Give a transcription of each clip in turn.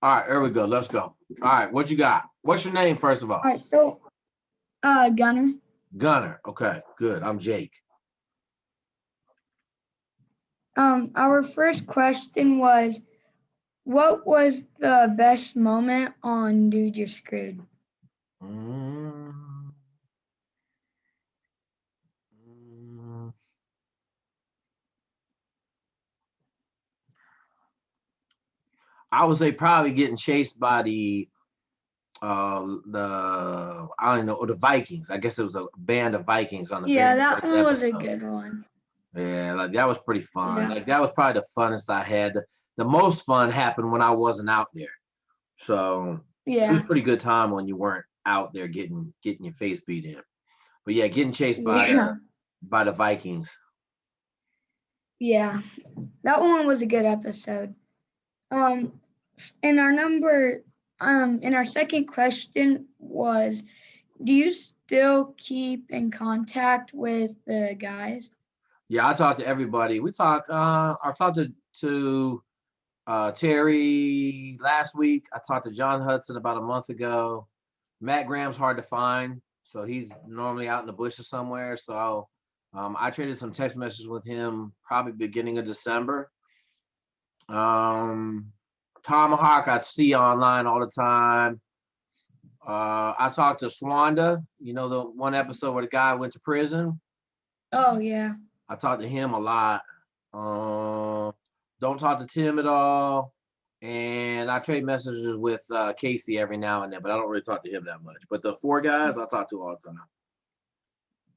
All right, here we go. Let's go. All right, what you got? What's your name, first of all? All right, so Gunner. Gunner. Okay, good. I'm Jake. Our first question was, what was the best moment on Dude You're Screwed? Mm, mm, I would say probably getting chased by the I don't know, the Vikings. I guess it was a band of Vikings on the Yeah, very that first one was a episode. good one. Yeah, like that was pretty fun. Yeah, Like that was probably the funnest I had. The most fun happened when I wasn't out there. So it was yeah, a pretty good time when you weren't out there getting your face beat in. But yeah, getting chased by yeah, the Vikings. yeah. That one was a good episode. Um, and our second question was, do you still keep in contact with the guys? Yeah, I talked to everybody. We talked. I talked to Terry last week. I talked to John Hudson about a month ago. Matt Graham's hard to find, so he's normally out in the bushes somewhere. So I traded some text messages with him probably beginning of December. Um, Tomahawk I see online all the time. I talked to Swanda, the one episode where the guy went to prison. Oh yeah, I talked to him a lot. Uh, don't talk to Tim at all. And I trade messages with Casey every now and then, but I don't really talk to him that much. But the four guys I talk to all the time.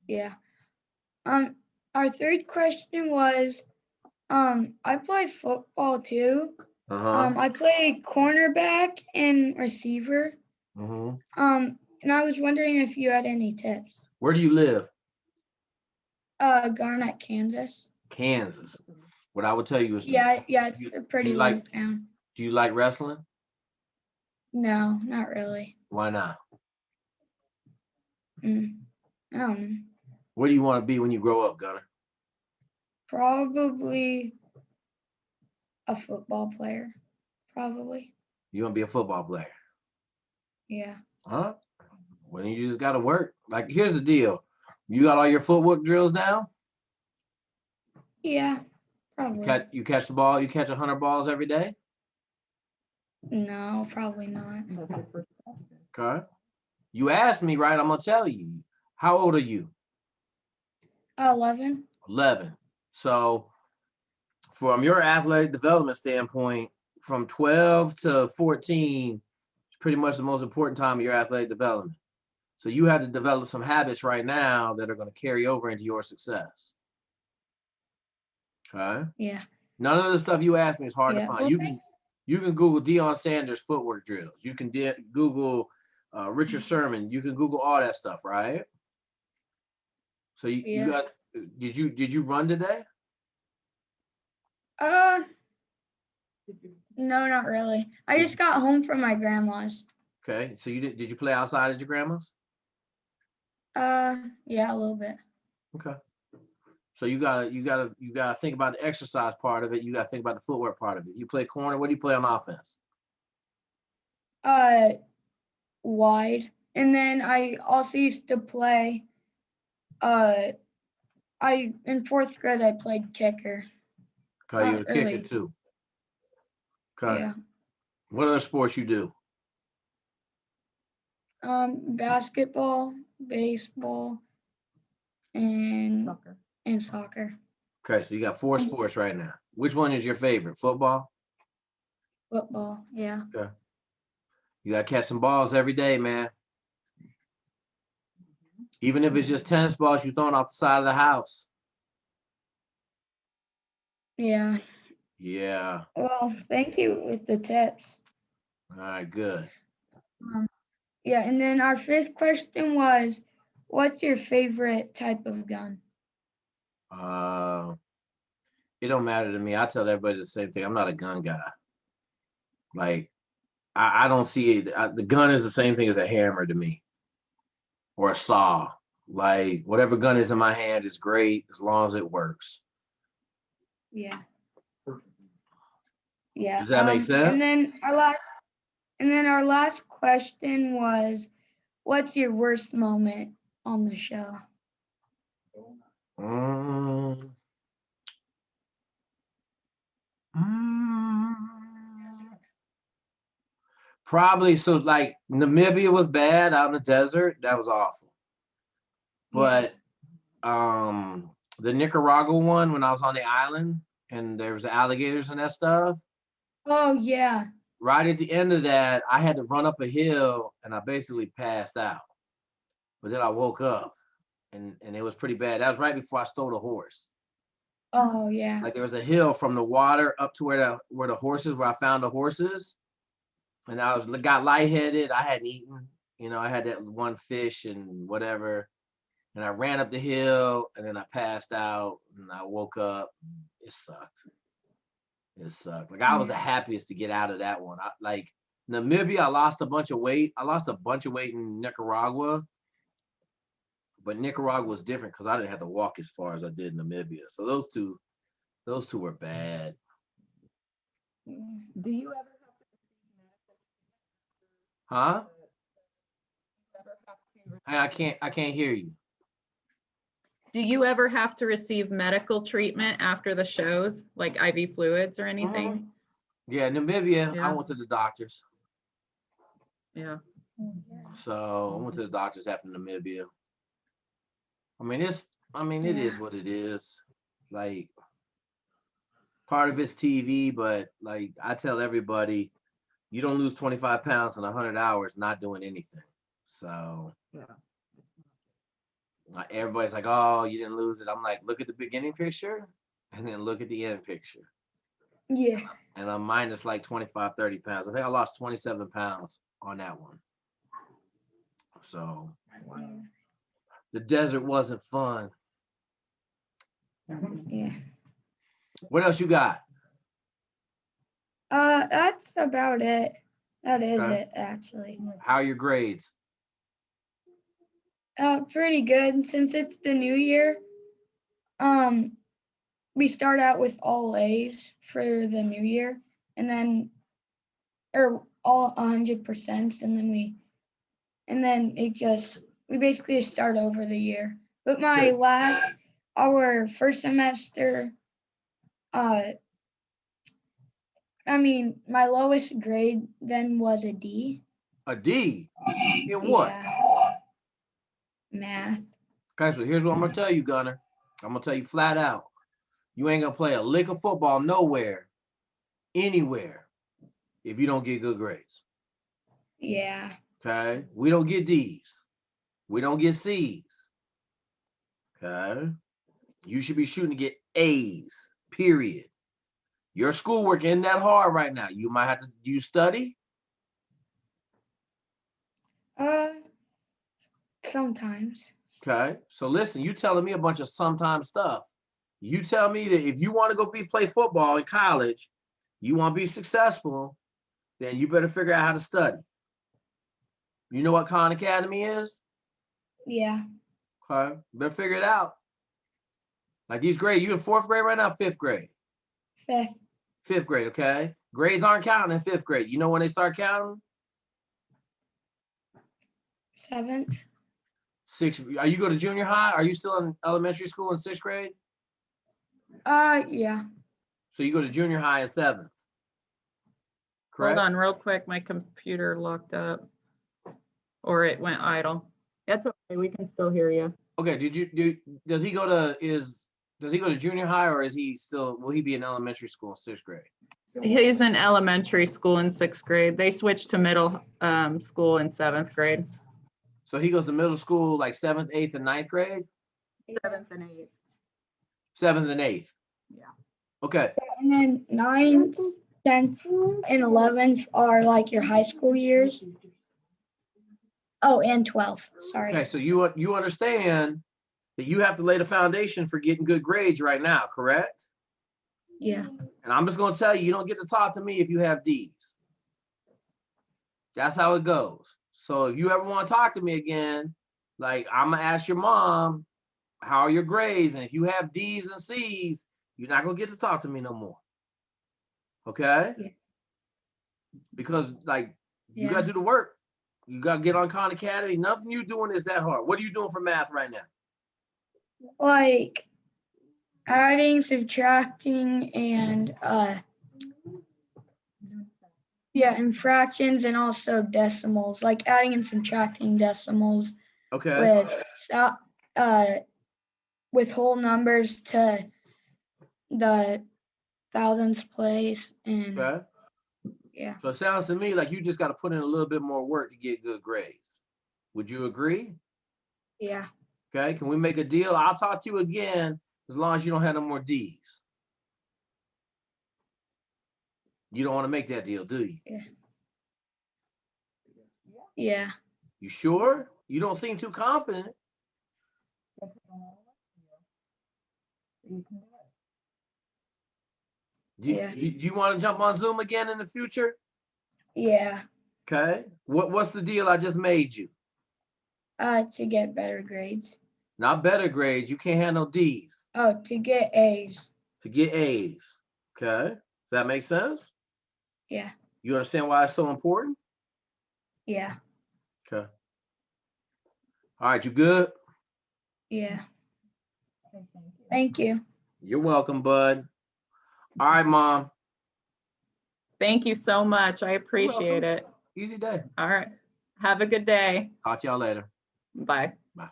yeah. Um, our third question was, I play football too. Uh-huh. I play cornerback and receiver. Hmm. And I was wondering if you had any tips. Where do you live? Garnett, Kansas. Kansas. What I would tell you is, Yeah, yeah, it's you, a do pretty you little like town. do you like wrestling? No, not really. Why not? Mm, I don't know. What do you want to be when you grow up, Gunner? Probably a football player. Probably. You want to be a football player? Yeah. Huh? Well, you just got to work. Like, here's the deal. You got all your footwork drills down? Yeah, You probably. catch the ball. You catch 100 balls every day. No, probably not. Okay. You asked me, right? I'm gonna tell you. How old are you? 11. 11. So, from your athletic development standpoint, from 12 to 14 is pretty much the most important time of your athletic development. So you have to develop some habits right now that are going to carry over into your success. Okay. Yeah. None of the stuff you asked me is hard to Yeah. find. Well, You can Google Deion Sanders footwork drills. You can Google Richard Sherman. You can Google all that stuff, right? So you yeah. got did you run today? Uh, no, not really. I Did just got home from my grandma's. Okay. So did you play outside at your grandma's? Yeah, a little bit. Okay. So you gotta think about the exercise part of it. You gotta think about the footwork part of it. You play corner. What do you play on offense? Uh, wide. And then I also used to play, uh, in fourth grade, I played kicker. Okay, you're Not a kicker really. too. Okay. Yeah. What other sports you do? Basketball, baseball, and and soccer. Okay, so you got four And sports right now. Which one is your favorite? Football? football. Yeah. Okay. You gotta catch some balls every day, man. Even if it's just tennis balls you throwing off the side of the house. Yeah. Yeah. Well, thank you with the tips. All right, good. Um, yeah, and then our fifth question was, what's your favorite type of gun? Uh, it don't matter to me. I tell everybody the same thing. I'm not a gun guy. Like, I don't see it. The gun is the same thing as a hammer to me or a saw. Like, whatever gun is in my hand is great as long as it works. Yeah. Yeah. Does that make And sense? then our last. And then our last question was, what's your worst moment on the show? Mm, mm, Probably so like Namibia was bad out in the desert. That was awful. Yeah. But the Nicaragua one when I was on the island and there was alligators and that stuff. Oh, yeah. Right at the end of that, I had to run up a hill and I basically passed out. But then I woke up and it was pretty bad. That was right before I stole a horse. Oh, yeah. Like there was a hill from the water up to where the horses where I found the horses, and I got lightheaded. I hadn't eaten, I had that one fish and whatever, and I ran up the hill and then I passed out and I woke up. It sucked. It sucked. Like I was the Yeah. happiest to get out of that one. Like Namibia, I lost a bunch of weight. I lost a bunch of weight in Nicaragua, but Nicaragua was different because I didn't have to walk as far as I did in Namibia. So those two were bad. Do you ever Huh? have to I can't hear you. do you ever have to receive medical treatment after the shows, like IV fluids or anything? Yeah, Namibia, I Yeah. went to the doctors. Yeah. So I went to the doctors after Namibia. It is Yeah. what it is. Like part of it's TV, but like I tell everybody, you don't lose 25 pounds in 100 hours not doing anything. So Yeah. everybody's like, oh, you didn't lose it. I'm like, look at the beginning picture and then look at the end picture. Yeah. And I'm minus like 25, 30 pounds. I think I lost 27 pounds on that one. So the desert wasn't fun. Yeah. What else you got? That's about it. That is Okay. it, actually. How are your grades? Pretty good. Since it's the new year, we start out with all A's for the new year, and then, or all 100%, and then we basically start over the year. But Good. our first semester, my lowest grade then was a D. A D? In what? Yeah, math. Okay, so here's what I'm gonna tell you, Gunner. I'm gonna tell you flat out. You ain't gonna play a lick of football nowhere, anywhere, if you don't get good grades. Yeah. Okay? We don't get D's. We don't get C's. Okay? You should be shooting to get A's, period. Your schoolwork ain't that hard right now. You might have to, do you study? Uh, Sometimes. Okay? So listen, you telling me a bunch of sometimes stuff. You tell me that if you want to go play football in college, you want to be successful, then you better figure out how to study. You know what Khan Academy is? Yeah. Okay, better figure it out. Like these grades, you in fourth grade right now, fifth grade? Fifth. Fifth grade, okay? Grades aren't counting in fifth grade. You know when they start counting? Seventh. Sixth. Are you go to junior high? Are you still in elementary school in sixth grade? Yeah. So you go to junior high in seventh. Correct? Hold on real quick. My computer locked up or it went idle. That's okay. We can still hear you. Okay, does he go to junior high or will he be in elementary school in sixth grade? He's in elementary school in sixth grade. They switched to middle school in seventh grade. So he goes to middle school like seventh, eighth, and ninth grade? Seventh and eighth. Seventh and eighth. Yeah. Okay. And then 9th, 10th, and 11th are like your high school years. Oh, and 12th. Sorry. Okay, so you understand that you have to lay the foundation for getting good grades right now, correct? Yeah. And I'm just gonna tell you, you don't get to talk to me if you have D's. That's how it goes. So if you ever want to talk to me again, like I'm gonna ask your mom, how are your grades? And if you have D's and C's, you're not gonna get to talk to me no more. Okay? Yeah. Because like You Yeah. gotta do the work. You gotta get on Khan Academy. Nothing you doing is that hard. What are you doing for math right now? Like adding, subtracting, and yeah, and fractions and also decimals, like adding and subtracting decimals Okay. with whole numbers to the thousandths place, and Okay. yeah. So it sounds to me like you just got to put in a little bit more work to get good grades. Would you agree? Yeah. Okay. Can we make a deal? I'll talk to you again as long as you don't have no more D's. You don't want to make that deal, do you? Yeah. You sure? You don't seem too confident. Yeah. You want to jump on Zoom again in the future? Yeah. Okay. What's the deal I just made you? To get better grades. Not better grades. You can't have no D's. Oh, to get A's. To get A's. Okay. Does that make sense? Yeah. You understand why it's so important? Yeah. Okay. All right, you good? Yeah. Thank you. You're welcome, bud. All right, Mom. Thank you so much. I You're appreciate welcome. it. Easy day. All right. Have a good day. Talk to y'all later. Bye. Bye.